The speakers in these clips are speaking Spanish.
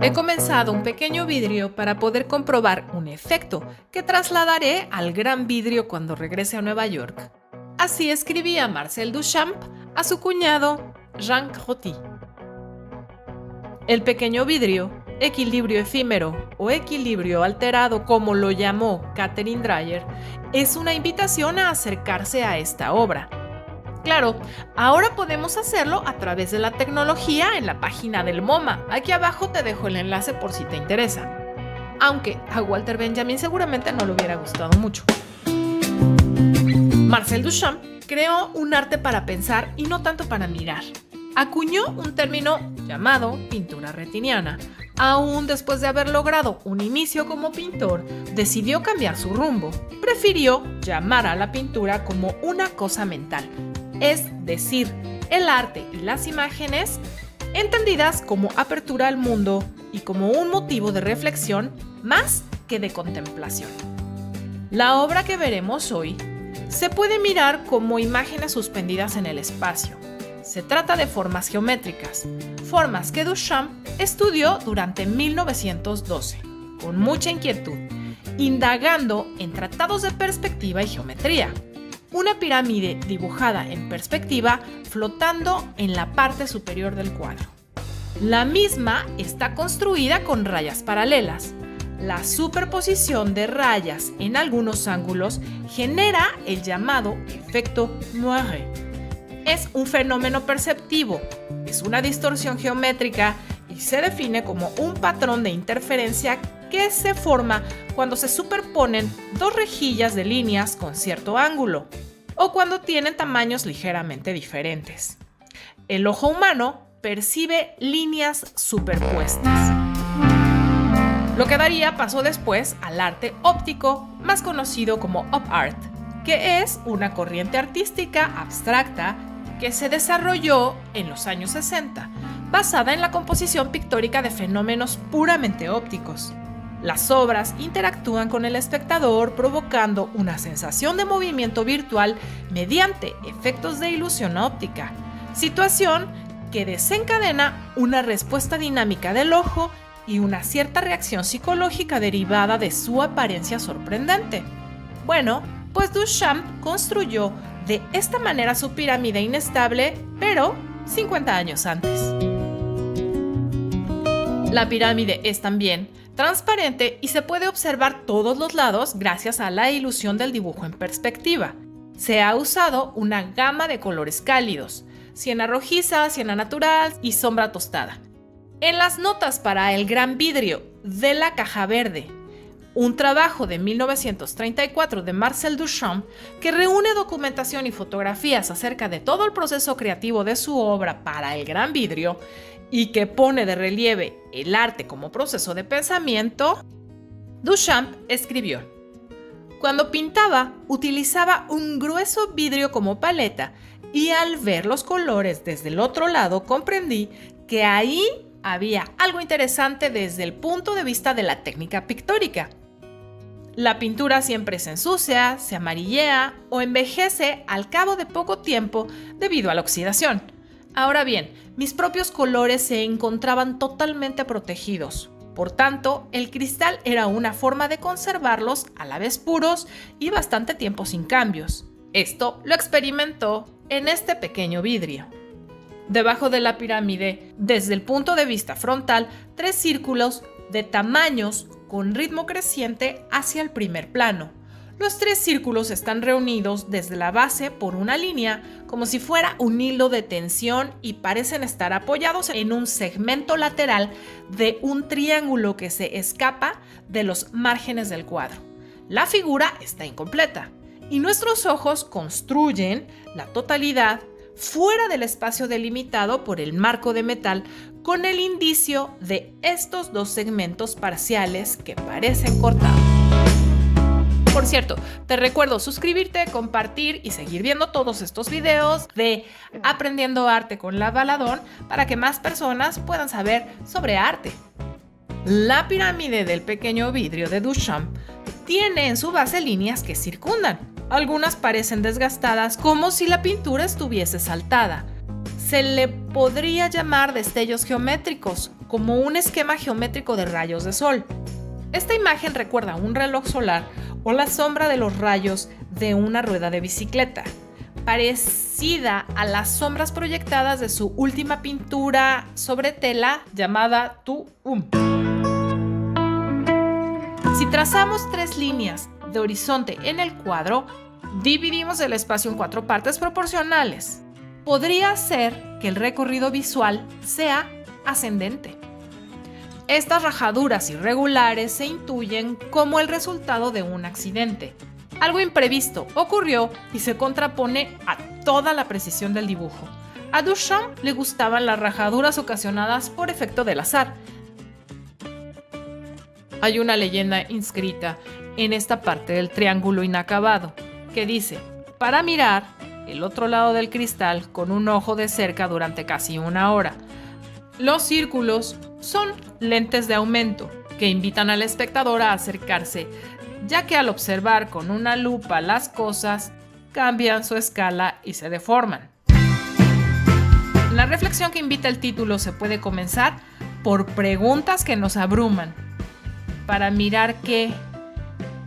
He comenzado un pequeño vidrio para poder comprobar un efecto que trasladaré al gran vidrio cuando regrese a Nueva York. Así escribía Marcel Duchamp a su cuñado Jean Crotty. El pequeño vidrio, equilibrio efímero o equilibrio alterado como lo llamó Catherine Dreyer, es una invitación a acercarse a esta obra. Claro, ahora podemos hacerlo a través de la tecnología en la página del MoMA. Aquí abajo te dejo el enlace por si te interesa. Aunque a Walter Benjamin seguramente no le hubiera gustado mucho. Marcel Duchamp creó un arte para pensar y no tanto para mirar. Acuñó un término llamado pintura retiniana. Aún después de haber logrado un inicio como pintor, decidió cambiar su rumbo. Prefirió llamar a la pintura como una cosa mental. Es decir, el arte y las imágenes entendidas como apertura al mundo y como un motivo de reflexión más que de contemplación. La obra que veremos hoy se puede mirar como imágenes suspendidas en el espacio. Se trata de formas geométricas, formas que Duchamp estudió durante 1912, con mucha inquietud, indagando en tratados de perspectiva y geometría. Una pirámide dibujada en perspectiva flotando en la parte superior del cuadro. La misma está construida con rayas paralelas. La superposición de rayas en algunos ángulos genera el llamado efecto Moiré. Es un fenómeno perceptivo, es una distorsión geométrica y se define como un patrón de interferencia que se forma cuando se superponen dos rejillas de líneas con cierto ángulo o cuando tienen tamaños ligeramente diferentes. El ojo humano percibe líneas superpuestas. Lo que daría paso después al arte óptico, más conocido como Op Art, que es una corriente artística abstracta que se desarrolló en los años 60, basada en la composición pictórica de fenómenos puramente ópticos. Las obras interactúan con el espectador provocando una sensación de movimiento virtual mediante efectos de ilusión óptica, situación que desencadena una respuesta dinámica del ojo y una cierta reacción psicológica derivada de su apariencia sorprendente. Bueno, pues Duchamp construyó de esta manera su pirámide inestable, pero 50 años antes. La pirámide es también transparente y se puede observar todos los lados gracias a la ilusión del dibujo en perspectiva. Se ha usado una gama de colores cálidos, siena rojiza, siena natural y sombra tostada. En las notas para el gran vidrio de la caja verde, un trabajo de 1934 de Marcel Duchamp que reúne documentación y fotografías acerca de todo el proceso creativo de su obra para el gran vidrio y que pone de relieve el arte como proceso de pensamiento, Duchamp escribió: cuando pintaba, utilizaba un grueso vidrio como paleta y al ver los colores desde el otro lado comprendí que ahí había algo interesante desde el punto de vista de la técnica pictórica. La pintura siempre se ensucia, se amarillea o envejece al cabo de poco tiempo debido a la oxidación. Ahora bien, mis propios colores se encontraban totalmente protegidos. Por tanto, el cristal era una forma de conservarlos a la vez puros y bastante tiempo sin cambios. Esto lo experimentó en este pequeño vidrio. Debajo de la pirámide, desde el punto de vista frontal, 3 círculos de tamaños con ritmo creciente hacia el primer plano. Los 3 círculos están reunidos desde la base por una línea, como si fuera un hilo de tensión, y parecen estar apoyados en un segmento lateral de un triángulo que se escapa de los márgenes del cuadro. La figura está incompleta y nuestros ojos construyen la totalidad fuera del espacio delimitado por el marco de metal con el indicio de estos 2 segmentos parciales que parecen cortados. Por cierto, te recuerdo suscribirte, compartir y seguir viendo todos estos videos de Aprendiendo Arte con la Baladón para que más personas puedan saber sobre arte. La pirámide del pequeño vidrio de Duchamp tiene en su base líneas que circundan. Algunas parecen desgastadas, como si la pintura estuviese saltada. Se le podría llamar destellos geométricos, como un esquema geométrico de rayos de sol. Esta imagen recuerda un reloj solar o la sombra de los rayos de una rueda de bicicleta, parecida a las sombras proyectadas de su última pintura sobre tela llamada Tu Si trazamos 3 líneas de horizonte en el cuadro, dividimos el espacio en 4 partes proporcionales. Podría ser que el recorrido visual sea ascendente. Estas rajaduras irregulares se intuyen como el resultado de un accidente. Algo imprevisto ocurrió y se contrapone a toda la precisión del dibujo. A Duchamp le gustaban las rajaduras ocasionadas por efecto del azar. Hay una leyenda inscrita en esta parte del triángulo inacabado que dice: para mirar el otro lado del cristal con un ojo de cerca durante casi 1 hora. Los círculos son lentes de aumento que invitan al espectador a acercarse, ya que al observar con una lupa las cosas, cambian su escala y se deforman. La reflexión que invita el título se puede comenzar por preguntas que nos abruman. Para mirar qué.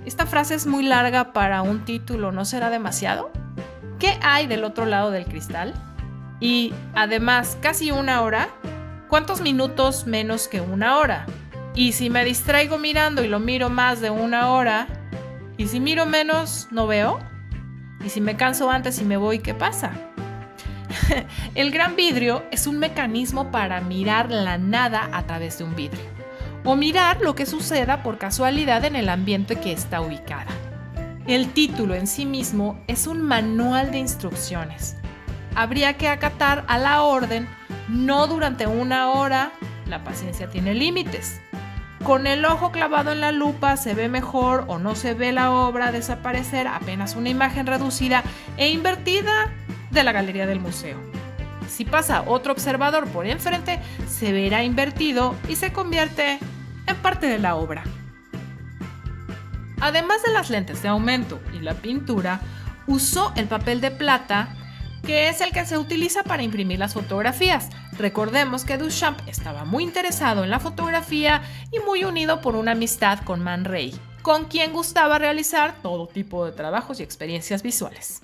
Esta frase es muy larga para un título, ¿no será demasiado? ¿Qué hay del otro lado del cristal? Y además, casi 1 hora. ¿Cuántos minutos menos que 1 hora? Y si me distraigo mirando y lo miro más de 1 hora, ¿y si miro menos, no veo? ¿Y si me canso antes y me voy, qué pasa? El gran vidrio es un mecanismo para mirar la nada a través de un vidrio, o mirar lo que suceda por casualidad en el ambiente que está ubicada. El título en sí mismo es un manual de instrucciones. Habría que acatar a la orden, no durante 1 hora, la paciencia tiene límites. Con el ojo clavado en la lupa se ve mejor o no se ve la obra desaparecer, apenas una imagen reducida e invertida de la galería del museo. Si pasa otro observador por enfrente, se verá invertido y se convierte en parte de la obra. Además de las lentes de aumento y la pintura, usó el papel de plata, que es el que se utiliza para imprimir las fotografías. Recordemos que Duchamp estaba muy interesado en la fotografía y muy unido por una amistad con Man Ray, con quien gustaba realizar todo tipo de trabajos y experiencias visuales.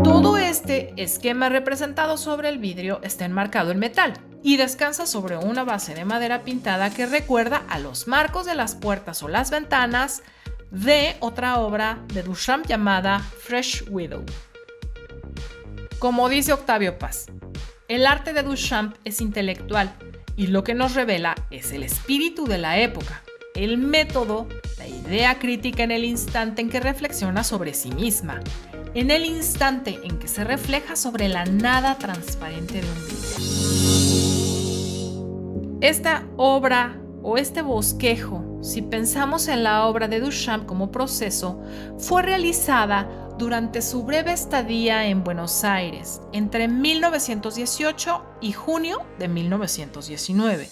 Todo este esquema representado sobre el vidrio está enmarcado en metal y descansa sobre una base de madera pintada que recuerda a los marcos de las puertas o las ventanas de otra obra de Duchamp llamada Fresh Widow. Como dice Octavio Paz, el arte de Duchamp es intelectual y lo que nos revela es el espíritu de la época, el método, la idea crítica en el instante en que reflexiona sobre sí misma, en el instante en que se refleja sobre la nada transparente de un vidrio. Esta obra o este bosquejo, si pensamos en la obra de Duchamp como proceso, fue realizada durante su breve estadía en Buenos Aires, entre 1918 y junio de 1919.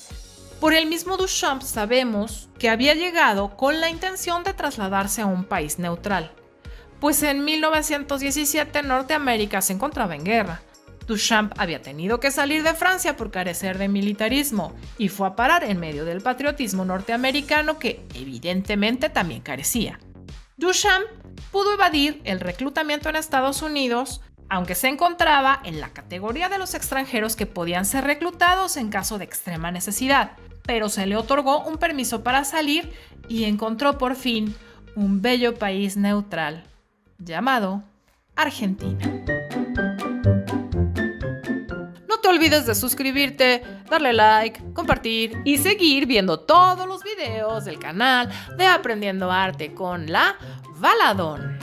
Por el mismo Duchamp sabemos que había llegado con la intención de trasladarse a un país neutral, pues en 1917 Norteamérica se encontraba en guerra. Duchamp había tenido que salir de Francia por carecer de militarismo y fue a parar en medio del patriotismo norteamericano que evidentemente también carecía. Duchamp pudo evadir el reclutamiento en Estados Unidos, aunque se encontraba en la categoría de los extranjeros que podían ser reclutados en caso de extrema necesidad, pero se le otorgó un permiso para salir y encontró por fin un bello país neutral llamado Argentina. No te olvides de suscribirte, darle like, compartir y seguir viendo todos los videos del canal de Aprendiendo Arte con la Valadón.